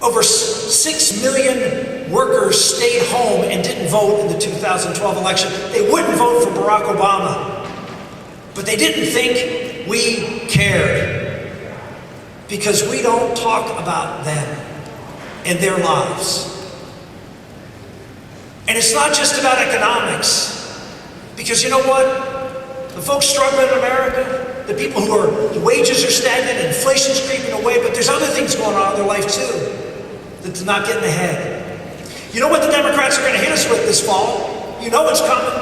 Over 6 million workers stayed home and didn't vote in the 2012 election. They wouldn't vote for Barack Obama. But they didn't think we cared. Because we don't talk about them and their lives. And it's not just about economics. Because you know what? The folks struggling in America, the people whose wages are stagnant, inflation's creeping away, but there's other things going on in their life too that's not getting ahead. You know what the Democrats are going to hit us with this fall? You know it's coming.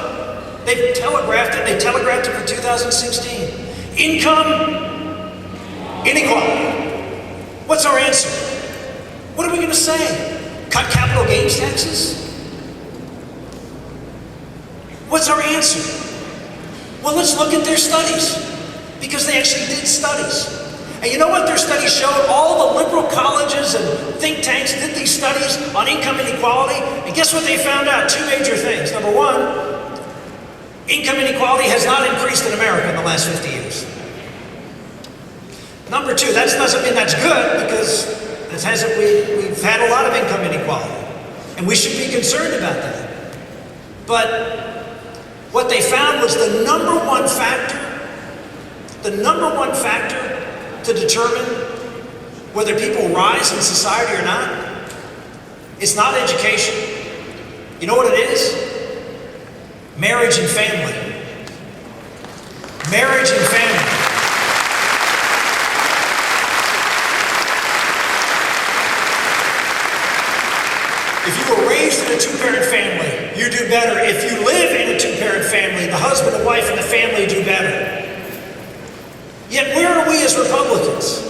They've telegraphed it. They telegraphed it for 2016. Income inequality. What's our answer? What are we going to say? Cut capital gains taxes? What's our answer? Well, let's look at their studies, because they actually did studies. And you know what their studies showed? All the liberal colleges and think tanks did these studies on income inequality, and guess what they found out? Two major things. Number one, income inequality has not increased in America in the last 50 years. Number two, that doesn't mean that's good, because we've had a lot of income inequality, and we should be concerned about that. But what they found was the number one factor to determine whether people rise in society or not, it's not education. You know what it is? Marriage and family. Marriage and family. If you were raised in a two-parent family, you do better. If you live in a two-parent family, the husband and wife and the family do better. Yet where are we as Republicans?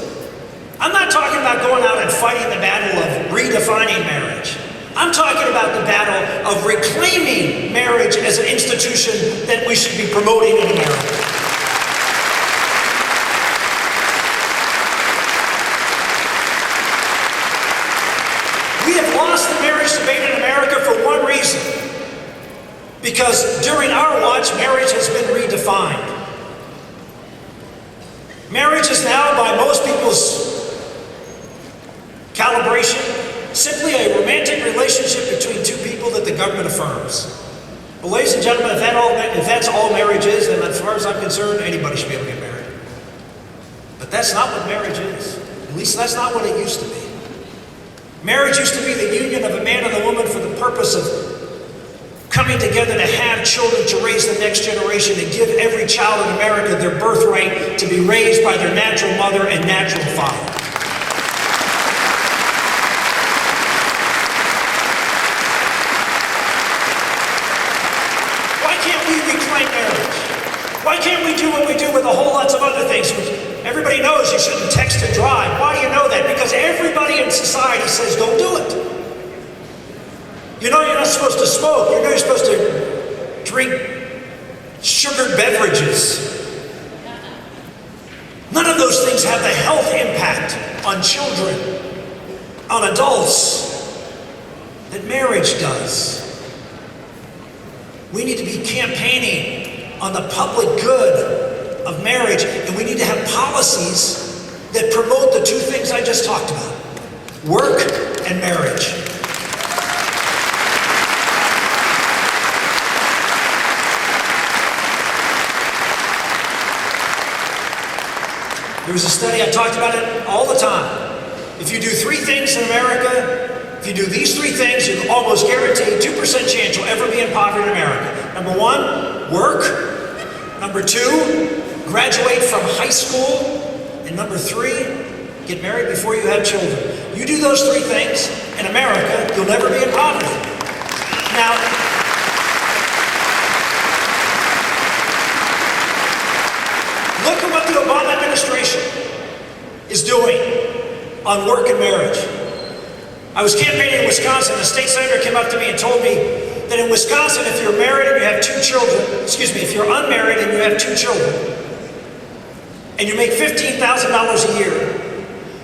I'm not talking about going out and fighting the battle of redefining marriage. I'm talking about the battle of reclaiming marriage as an institution that we should be promoting in America. We have lost the marriage debate in America for one reason. Because during our watch, marriage has been redefined. Marriage is now, by most people's calibration, simply a romantic relationship between two people that the government affirms. Well, ladies and gentlemen, if that's all marriage is, then as far as I'm concerned, anybody should be able to get married. But that's not what marriage is. At least that's not what it used to be. Marriage used to be the union of a man and a woman for the purpose of coming together to have children, to raise the next generation, and give every child in America their birthright to be raised by their natural mother and natural father. Why can't we reclaim marriage? Why can't we do what we do with a whole lots of other things? Everybody knows you shouldn't text and drive. Why do you know that? Because everybody in society says don't do it. You know you're not supposed to smoke. You know you're supposed to drink sugared beverages. None of those things have the health impact on children, on adults, that marriage does. We need to be campaigning on the public good of marriage, and we need to have policies that promote the two things I just talked about: work and marriage. There was a study, I talked about it all the time. If you do three things in America, if you do these three things, you can almost guarantee 2% chance you'll ever be in poverty in America. Number one, work. Number two, graduate from high school. And number three, get married before you have children. You do those three things in America, you'll never be in poverty. Now, look at what the Obama administration is doing on work and marriage. I was campaigning in Wisconsin. A state senator came up to me and told me that in Wisconsin, if you're married and you have two children, if you're unmarried and you have two children, and you make $15,000 a year,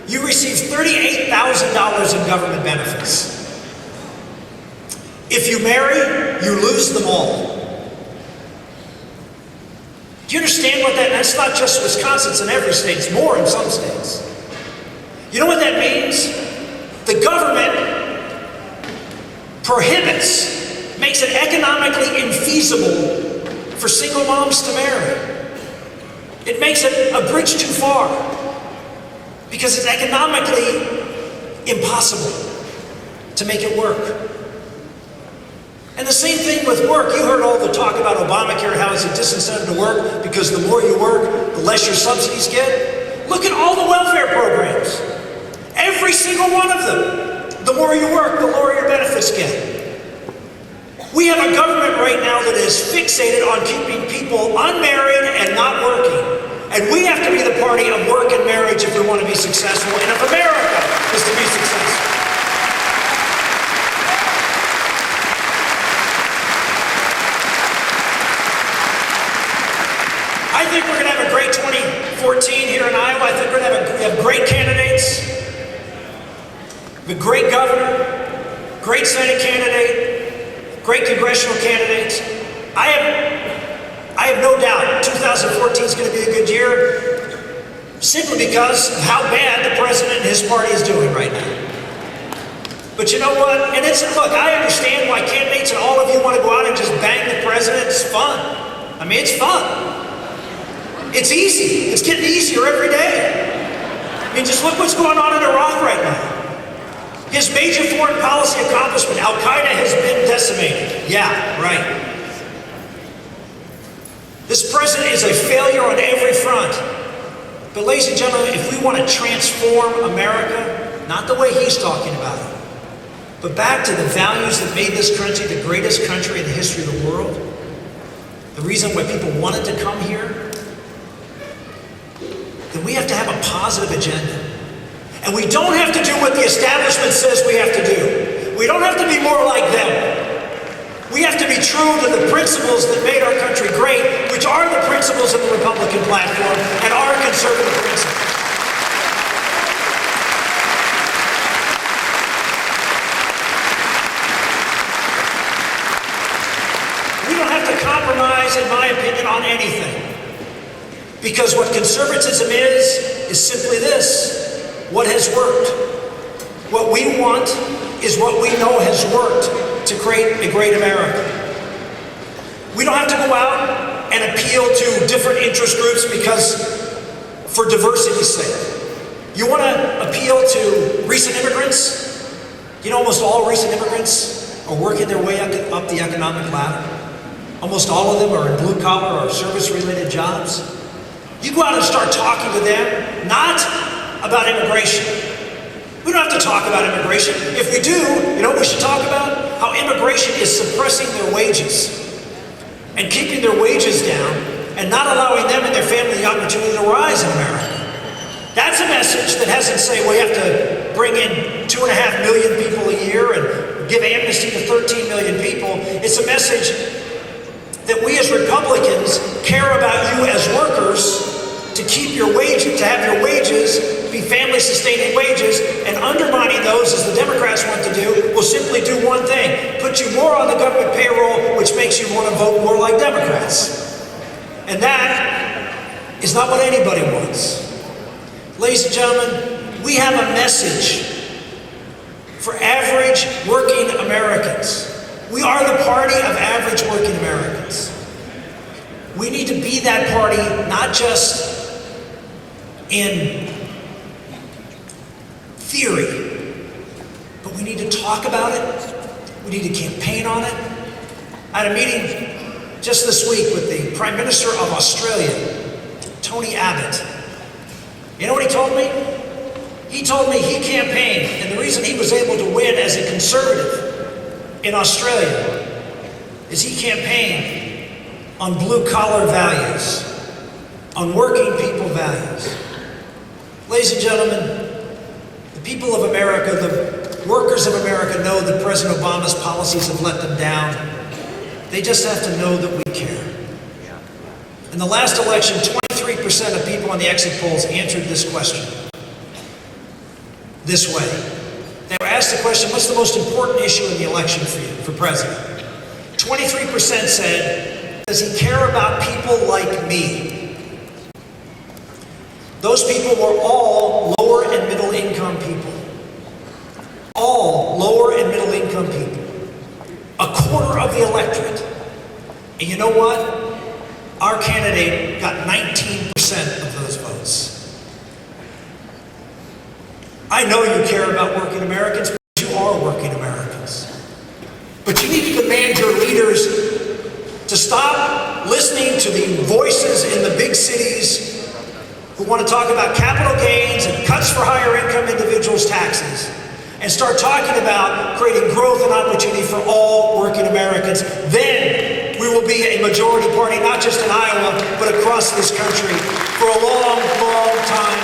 you receive $38,000 in government benefits. If you marry, you lose them all. Do you understand what that's not just Wisconsin, it's in every state. It's more in some states. You know what that means? The government prohibits, makes it economically infeasible for single moms to marry. It makes it a bridge too far because it's economically impossible to make it work. And the same thing with work. You heard all the talk about Obamacare, how it's a disincentive to work because the more you work, the less your subsidies get. Look at all the welfare programs. Every single one of them. The more you work, the lower your benefits get. We have a government right now that is fixated on keeping people unmarried and not working. And we have to be the party of work and marriage if we want to be successful, and if America is to be successful. I think we're going to have a great 2014 here in Iowa. I think we're going to have great candidates, a great governor, great Senate candidate, great congressional candidates. I have no doubt 2014 is going to be a good year simply because of how bad the president and his party is doing right now. But you know what? And look, I understand why candidates and all of you want to go out and just bang the president. It's fun. I mean, it's fun. It's easy. It's getting easier every day. I mean, just look what's going on in Iraq right now. His major foreign policy accomplishment, Al-Qaeda has been decimated. Yeah, right. This president is a failure on every front. But ladies and gentlemen, if we want to transform America, not the way he's talking about it, but back to the values that made this country the greatest country in the history of the world, the reason why people wanted to come here, then we have to have a positive agenda. And we don't have to do what the establishment says we have to do. We don't have to be more like them. We have to be true to the principles that made our country great, which are the principles of the Republican platform and our conservative principles. We don't have to compromise, in my opinion, on anything. Because what conservatism is simply this. What has worked. What we want is what we know has worked to create a great America. We don't have to go out and appeal to different interest groups because for diversity's sake. You want to appeal to recent immigrants? You know, almost all recent immigrants are working their way up the economic ladder. Almost all of them are in blue-collar or service-related jobs. You go out and start talking to them, not about immigration. We don't have to talk about immigration. If we do, you know what we should talk about? How immigration is suppressing their wages and keeping their wages down and not allowing them and their family the opportunity to rise in America. That's a message that hasn't said, well, you have to bring in 2.5 million people a year and give amnesty to 13 million people. It's a message that we as Republicans care about you as workers to keep your wages, to have your wages be family-sustaining wages, and undermining those, as the Democrats want to do, will simply do one thing: put you more on the government payroll, which makes you want to vote more like Democrats. And that is not what anybody wants. Ladies and gentlemen, we have a message for average working Americans. We are the party of average working Americans. We need to be that party, not just in theory, but we need to talk about it. We need to campaign on it. I had a meeting just this week with the Prime Minister of Australia, Tony Abbott. You know what he told me? He told me he campaigned, and the reason he was able to win as a conservative in Australia is he campaigned on blue-collar values, on working people values. Ladies and gentlemen, the people of America, the workers of America know that President Obama's policies have let them down. They just have to know that we care. In the last election, 23% of people on the exit polls answered this question this way. They were asked the question, what's the most important issue in the election for you, for president? 23% said, does he care about people like me? Those people were all lower and middle income people. And you know what? Our candidate got 19% of those votes. I know you care about working Americans, because you are working Americans. But you need to demand your leaders to stop listening to the voices in the big cities who want to talk about capital gains and cuts for higher income individuals' taxes, and start talking about creating growth and opportunity for all working Americans. Then we will be a majority party, not just in Iowa, but across this country for a long, long time.